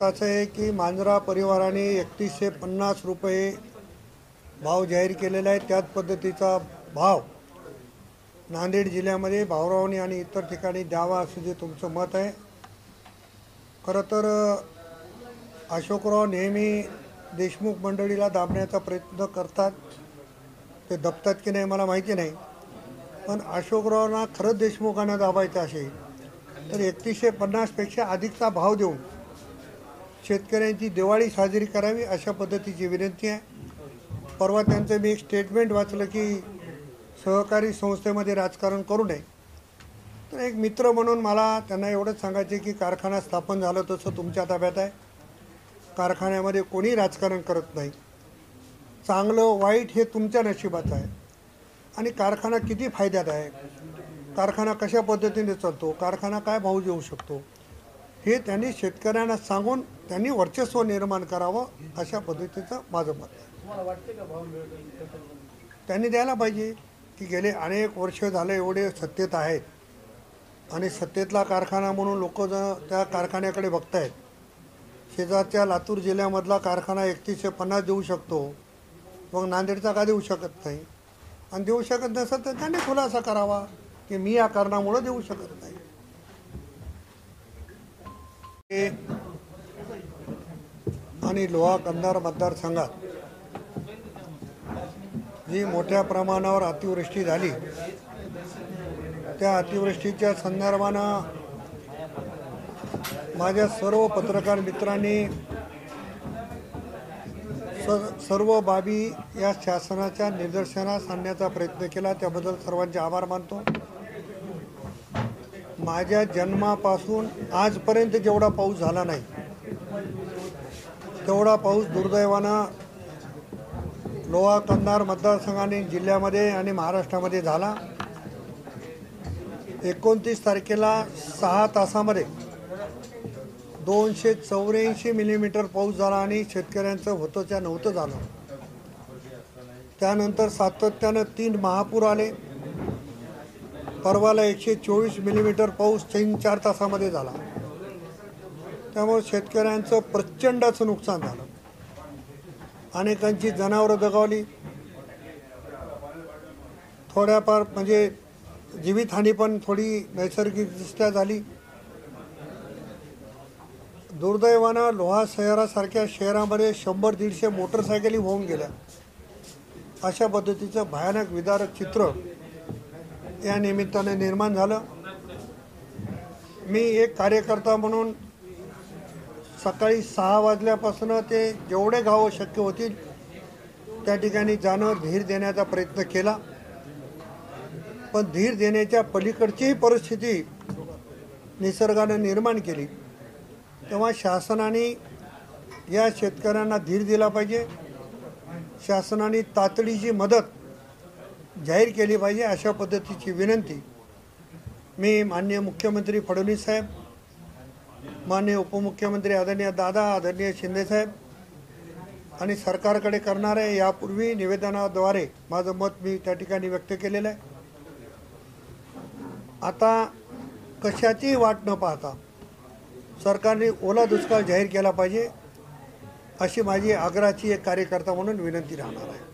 असं आहे की मांजरा परिवाराने 3150 रुपये भाव जाहीर केलेला आहे। त्याच पद्धतीचा भाव नांदेड जिल्ह्यामध्ये भावरावनी आणि इतर ठिकाणी द्यावा असं जे तुमचं मत आहे। खरं तर अशोकराव नेहमी देशमुख मंडळीला दाबण्याचा प्रयत्न करतात, ते दबतात की नाही मला माहिती नाही, पण अशोकरावांना खरंच देशमुखांना दाबायचं असेल तर 3150 पेक्षा अधिकचा भाव देऊन शेतकऱ्यांची दिवाळी साजरी करावी अशा पद्धतीची विनंती आहे। परवा त्यांचं मी एक स्टेटमेंट वाचलं की सहकारी संस्थेमध्ये राजकारण करू नये। तर एक मित्र म्हणून मला त्यांना एवढंच सांगायचे की कारखाना स्थापन झालं तसं तुमच्या ताब्यात आहे, कारखान्यामध्ये कोणी राजकारण करत नाही, चांगलं वाईट हे तुमच्या नशिबात आहे आणि कारखाना किती फायद्यात आहे, कारखाना कशा पद्धतीने चालतो, कारखाना काय भाव देऊ शकतो हे त्यांनी शेतकऱ्यांना सांगून त्यांनी वर्चस्व निर्माण करावं अशा पद्धतीचं माझं मत आहे। त्यांनी द्यायला पाहिजे की गेले अनेक वर्ष झाले एवढे सत्तेत आहेत आणि सत्तेतला कारखाना म्हणून लोक त्या कारखान्याकडे बघतायत। शेजारच्या लातूर जिल्ह्यामधला कारखाना 3150 देऊ शकतो, मग नांदेडचा का देऊ शकत नाही? आणि देऊ शकत नसेल तर त्यांनी खुलासा करावा की मी या कारणामुळे देऊ शकत नाही। आणि लोहा कंधार मतदारसंघात जी मोठ्या प्रमाणावर अतिवृष्टी झाली, त्या अतिवृष्टीच्या संदर्भानं माझ्या सर्व पत्रकार मित्रांनी सर्व बाबी या शासनाच्या निदर्शनास आणण्याचा प्रयत्न केला, त्याबद्दल सर्वांचे आभार मानतो। माझ्या जन्मापासून आजपर्यंत जेवढा पाऊस झाला नाही तेवढा पाऊस दुर्दैवानं लोहा कंधार मतदारसंघाने जिल्ह्यामध्ये आणि महाराष्ट्रामध्ये झाला। 29 तारखेला 6 तासामध्ये 284 मिलीमीटर पाऊस झाला आणि शेतकऱ्यांचं होतंच्या नव्हतं झालं। त्यानंतर सातत्यानं 3 महापूर आले। परवाला 124 मिलीमीटर पाऊस 3-4 तासामध्ये झाला। त्यामुळे शेतकऱ्यांचं प्रचंड असं नुकसान झालं, अनेकांची जनावरं दगावली, थोड्याफार म्हणजे जीवितहानी पण थोडी नैसर्गिकदृष्ट्या झाली। दुर्दैवानं लोहा शहरासारख्या शहरामध्ये 100-150 मोटरसायकली होऊन गेल्या। अशा पद्धतीचं भयानक विदारक चित्र या निमित्ताने निर्माण झालं। मी एक कार्यकर्ता म्हणून सकाळी 6 वाजल्यापासून ते जेवढे गावं शक्य होतील त्या ठिकाणी जाणं, धीर देण्याचा प्रयत्न केला, पण धीर देण्याच्या पलीकडचीही परिस्थिती निसर्गानं निर्माण केली। तेव्हा शासनाने या शेतकऱ्यांना धीर दिला पाहिजे, शासनाने तातडीची मदत जाहीर केली पाहिजे अशा पद्धतीची विनंती मी माननीय मुख्यमंत्री फडणवीस साहेब, माननीय उपमुख्यमंत्री आदरणीय दादा, आदरणीय शिंदे साहेब आणि सरकारकडे करणार आहे। यापूर्वी निवेदनाद्वारे माझं मत मी त्या ठिकाणी व्यक्त केलेलं आहे। आता कशाचीही वाट न पाहता सरकारने ओला दुष्काळ जाहीर केला पाहिजे अशी माझी आग्रहाची एक कार्यकर्ता म्हणून विनंती राहणार आहे।